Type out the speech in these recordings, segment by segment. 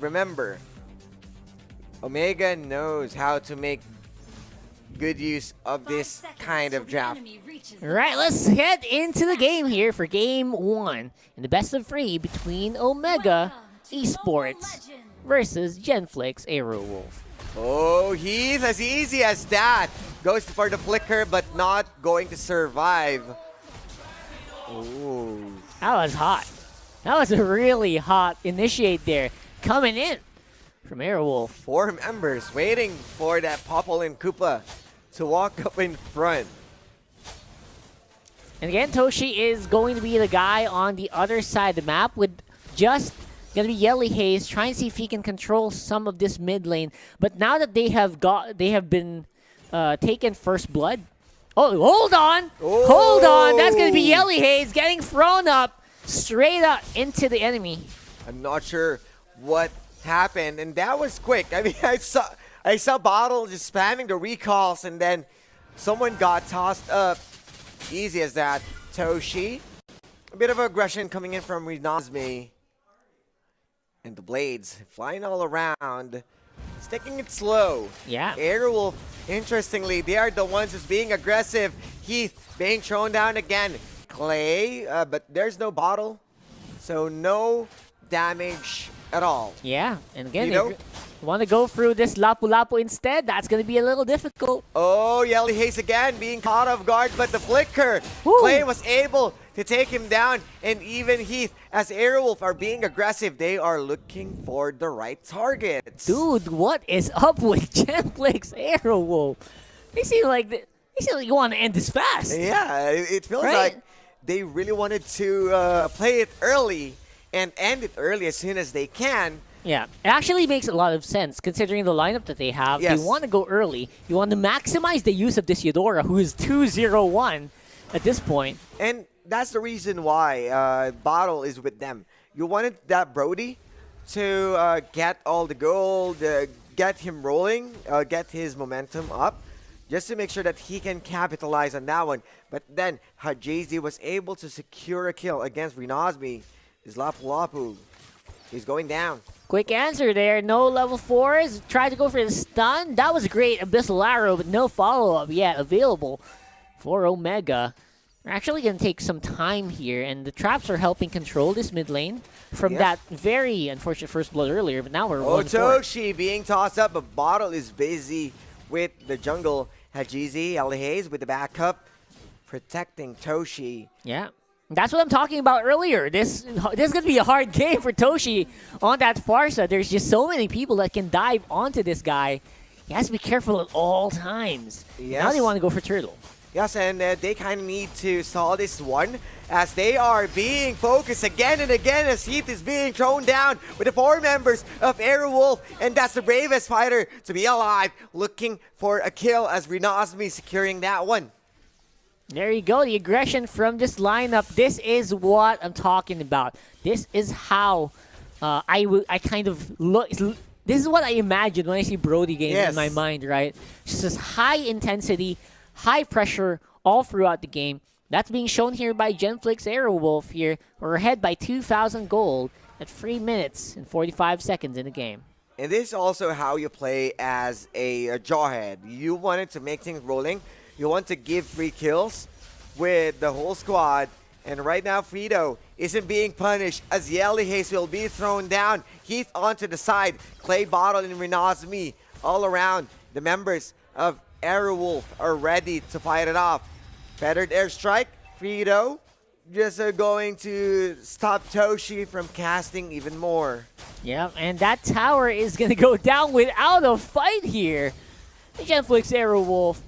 remember, Omega knows how to make good use of this kind of draft. All right, let's head into the game here for game 1 in the best of 3 between Omega Esports versus Genflix Aerowolf. Oh, he's as easy as that. Goes for the flicker, but not going to survive. Oh. That was hot. That was a really hot initiate there. Coming in from Aerowolf. 4 members waiting for that Popple and Khufra to walk up in front. And again, Toshi is going to be the guy on the other side of the map with just going to be Yelly Haze trying to see if he can control some of this mid lane. But now that they have been taken first blood. Oh, hold on. Oh. Hold on. That's going to be Yelly Haze getting thrown up straight up into the enemy. I'm not sure what happened, and that was quick. I mean, I saw Bottle just spamming the recalls, and then someone got tossed up. Easy as that. Toshi. A bit of aggression coming in from Renazmi. And the blades flying all around. It's taking it slow. Yeah. Aerowolf, interestingly, they are the ones who's being aggressive. Heath being thrown down again. Clay, but there's no Bottle. So no damage at all. Yeah, and again, you want to go through this Lapu-Lapu instead, that's going to be a little difficult. Oh, Yelly Haze again being caught off guard, but the flicker. Woo. Clay was able to take him down, and even Heath, as Aerowolf are being aggressive, they are looking for the right targets. Dude, what is up with Genflix Aerowolf? They seem like you want to end this fast. Yeah, it feels right? like they really wanted to play it early and end it early as soon as they can. Yeah, it actually makes a lot of sense considering the lineup that they have. Yes. You want to go early. You want to maximize the use of this Eudora, who is 2-0-1 at this point. And that's the reason why Bottle is with them. You wanted that Brody to get all the gold, get him rolling, get his momentum up, just to make sure that he can capitalize on that one. But then Hajizi was able to secure a kill against Renazmi. His Lapu-Lapu is going down. Quick answer there. No level 4s. Tried to go for the stun. That was great. Abyssal Arrow, but no follow-up yet available for Omega. They're actually going to take some time here, and the traps are helping control this mid lane from that very unfortunate first blood earlier, but now we're 1-4. Toshi being tossed up, but Bottle is busy with the jungle. Hajizi, Haze with the backup, protecting Toshi. Yeah. That's what I'm talking about earlier. This is going to be a hard game for Toshi on that Farsa. There's just so many people that can dive onto this guy. He has to be careful at all times. Yes. Now they want to go for Turtle. Yes, and they kind of need to solve this one as they are being focused again and again as Heath is being thrown down with the 4 members of Aerowolf, and that's the bravest fighter to be alive, looking for a kill as Renazmi securing that one. There you go, the aggression from this lineup. This is what I'm talking about. This is how I kind of look. This is what I imagine when I see Brody game in my mind, right? Just this high intensity, high pressure all throughout the game. That's being shown here by Genflix Aerowolf here. We're ahead by 2,000 gold at 3 minutes and 45 seconds in the game. And this is also how you play as a Jawhead. You wanted to make things rolling. You want to give free kills with the whole squad. And right now, Frito isn't being punished as Yelly Haze will be thrown down. Heath onto the side. Clay, Bottle, and Renazmi all around. The members of Aerowolf are ready to fight it off. Feathered airstrike. Frito just going to stop Toshi from casting even more. Yeah, and that tower is going to go down without a fight here. The Genflix Aerowolf.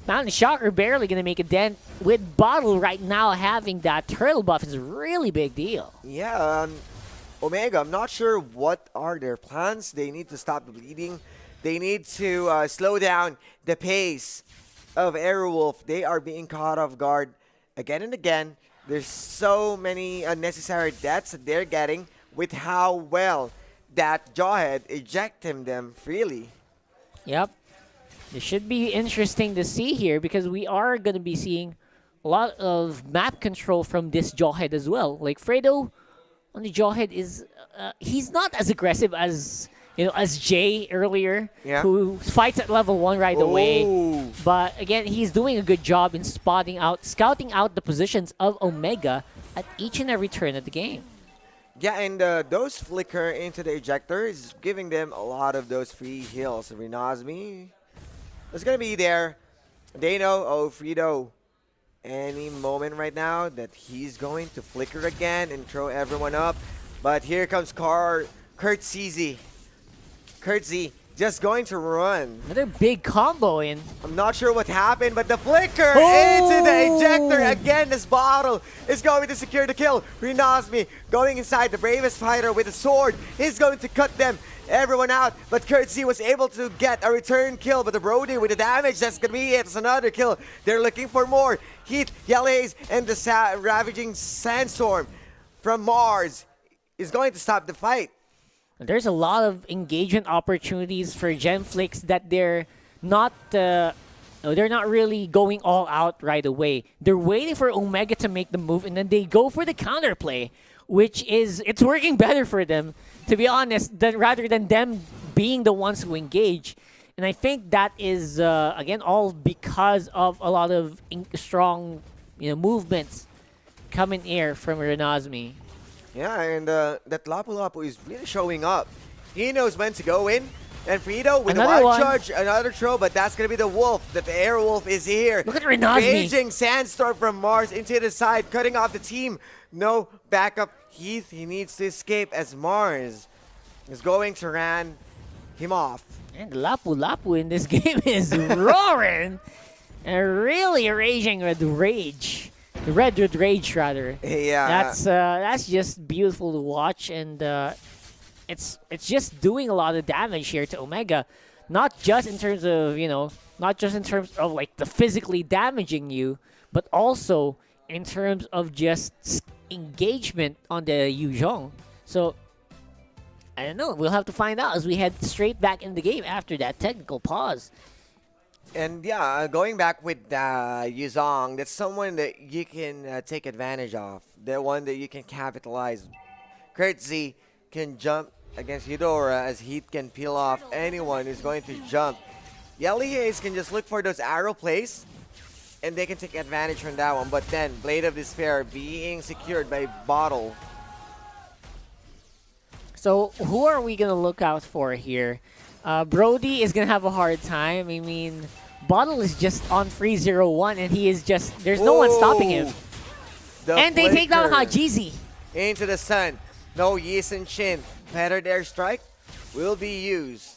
Mountain Shocker barely going to make a dent with Bottle right now having that turtle buff is a really big deal. Yeah, Omega, I'm not sure what are their plans. They need to stop the bleeding. They need to slow down the pace of Aerowolf. They are being caught off guard again and again. There's so many unnecessary deaths that they're getting with how well that Jawhead ejected them freely. Yep. It should be interesting to see here because we are going to be seeing a lot of map control from this Jawhead as well. Like Fredo on the Jawhead is he's not as aggressive as as Jay earlier, Yeah. who fights at level 1 right away. Oh. But again, he's doing a good job in scouting out the positions of Omega at each and every turn of the game. Yeah, and those flicker into the ejector is giving them a lot of those free heals. Renazmi is going to be there. They know, oh, Frito, any moment right now that he's going to flicker again and throw everyone up. But here comes Kurt CZ. Kurt Z just going to run. Another big combo in. I'm not sure what happened, but the flicker Oh! into the ejector again. This bottle is going to secure the kill. Renazmi going inside, the bravest fighter with a sword. He's going to cut everyone out. But Kurt Z was able to get a return kill. But the Brody with the damage, that's going to be it. It's another kill. They're looking for more. Heat, Yellow Haze, and the ravaging Sandstorm from Mars is going to stop the fight. There's a lot of engagement opportunities for Genflix that they're not really going all out right away. They're waiting for Omega to make the move, and then they go for the counterplay, which it's working better for them, to be honest, rather than them being the ones who engage. And I think that is again all because of a lot of strong movements coming air from Renazmi. Yeah, and that Lapu Lapu is really showing up. He knows when to go in. And Frito with Another the one. wild charge, another throw, but that's going to be the Wolf. The Aerowolf is here. Look at Renazmi. Raging Sandstorm from Mars into the side, cutting off the team. No backup. Heath, he needs to escape as Mars is going to ran him off. And Lapu Lapu in this game is roaring and really raging with rage. Red with rage, rather. Yeah. That's just beautiful to watch, and it's just doing a lot of damage here to Omega, not just in terms of like the physically damaging you, but also in terms of just engagement on the Yuzhong. So I don't know. We'll have to find out as we head straight back in the game after that technical pause. And yeah, going back with Yuzong, that's someone that you can take advantage of. The one that you can capitalize. Kurt Z can jump against Eudora as Heat can peel off anyone who's going to jump. Yellow Haze can just look for those arrow plays, and they can take advantage from that one. But then, Blade of Despair being secured by Bottle. So who are we going to look out for here? Brody is going to have a hard time. I mean, Bottle is just on free 0-1, and he is just, there's no one stopping him. And they take down Hajizi. Into the sun. No Yisun Shin. Feathered airstrike will be used.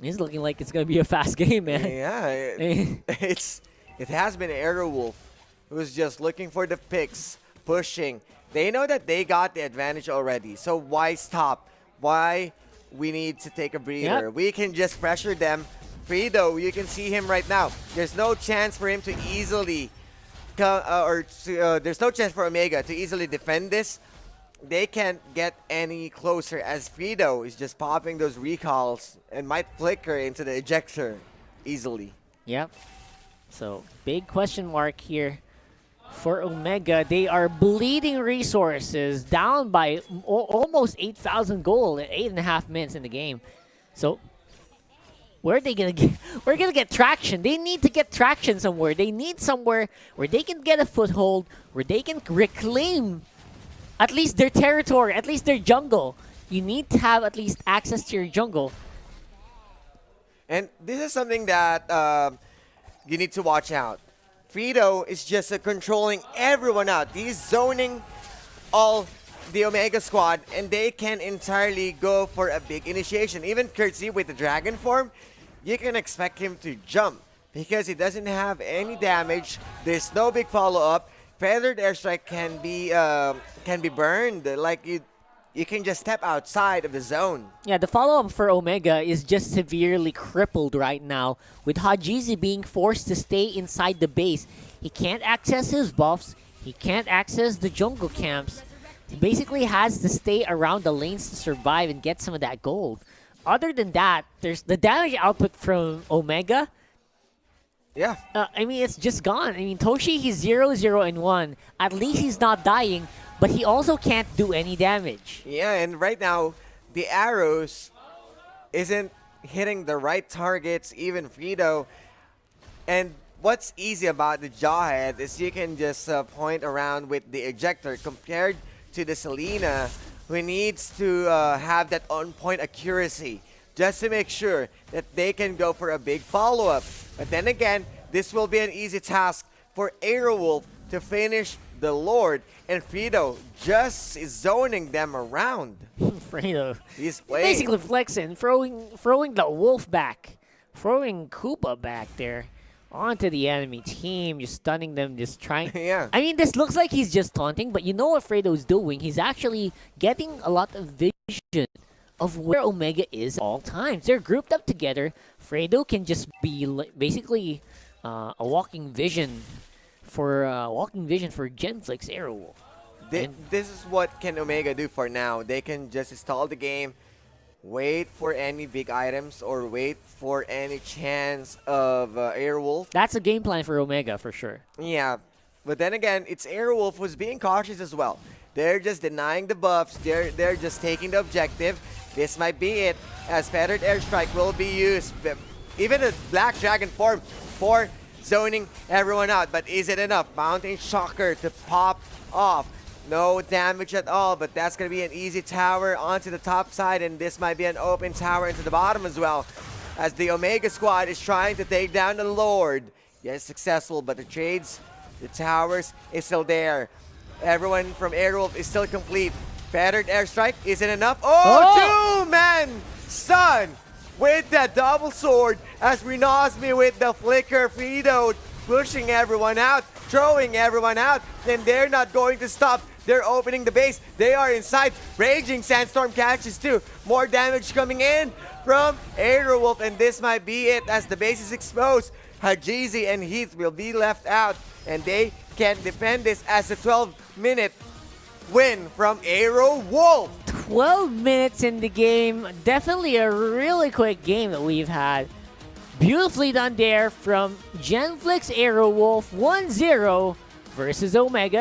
It's looking like it's going to be a fast game, man. Yeah, it has been Aerowolf who's just looking for the picks, pushing. They know that they got the advantage already, so why stop? Why we need to take a breather? Yep. We can just pressure them. Frito, you can see him right now. There's no chance for him to easily there's no chance for Omega to easily defend this. They can't get any closer as Frito is just popping those recalls and might flicker into the ejector easily. Yep. So, big question mark here for Omega. They are bleeding resources, down by almost 8,000 gold at 8.5 minutes in the game. So, where are they gonna get? We're gonna get traction. They need to get traction somewhere. They need somewhere where they can get a foothold, where they can reclaim at least their territory, at least their jungle. You need to have at least access to your jungle. And this is something that you need to watch out. Frito is just controlling everyone out. He's zoning all the Omega squad, and they can entirely go for a big initiation. Even Curtsy with the dragon form, you can expect him to jump because he doesn't have any damage. There's no big follow-up. Feathered airstrike can be burned. Like you can just step outside of the zone. Yeah, the follow-up for Omega is just severely crippled right now, with Hajizi being forced to stay inside the base. He can't access his buffs. He can't access the jungle camps. He basically has to stay around the lanes to survive and get some of that gold. Other than that, there's the damage output from Omega. Yeah. I mean, it's just gone. I mean, Toshi, he's 0-0-1. At least he's not dying. but he also can't do any damage. Yeah, and right now, the arrows isn't hitting the right targets, even Frito. And what's easy about the Jawhead is you can just point around with the ejector compared to the Selena, who needs to have that on-point accuracy just to make sure that they can go for a big follow-up. But then again, this will be an easy task for Aerowolf to finish the Lord, and Frito just is zoning them around. Fredo. He's playing. Basically flexing, throwing the wolf back, throwing Koopa back there onto the enemy team, just stunning them, just trying. Yeah. I mean, this looks like he's just taunting, but you know what Fredo's doing? He's actually getting a lot of vision of where Omega is at all times. They're grouped up together. Fredo can just be basically a walking vision for Genflix Aerowolf. This is what can Omega do for now. They can just install the game, wait for any big items, or wait for any chance of Aerowolf. That's a game plan for Omega for sure. Yeah, but then again, it's Aerowolf who's being cautious as well. They're just denying the buffs. They're just taking the objective. This might be it, as Feathered Airstrike will be used. Even a Black Dragon form for zoning everyone out. But is it enough? Mountain Shocker to pop off. No damage at all, but that's going to be an easy tower onto the top side, and this might be an open tower into the bottom as well, as the Omega squad is trying to take down the Lord. Yes, successful, but the trades, the towers is still there. Everyone from Aerowolf is still complete. Feathered Airstrike, isn't enough. Oh! Two-man stun with that double sword, as Renosme with the flicker. Frito pushing everyone out, throwing everyone out, and they're not going to stop. They're opening the base. They are inside. Raging Sandstorm catches too. More damage coming in from Aerowolf, and this might be it as the base is exposed. Hajizi and Heath will be left out, and they can defend this as a 12-minute win from Aerowolf. 12 minutes in the game. Definitely a really quick game that we've had. Beautifully done there from Genflix Aerowolf 1-0 versus Omega.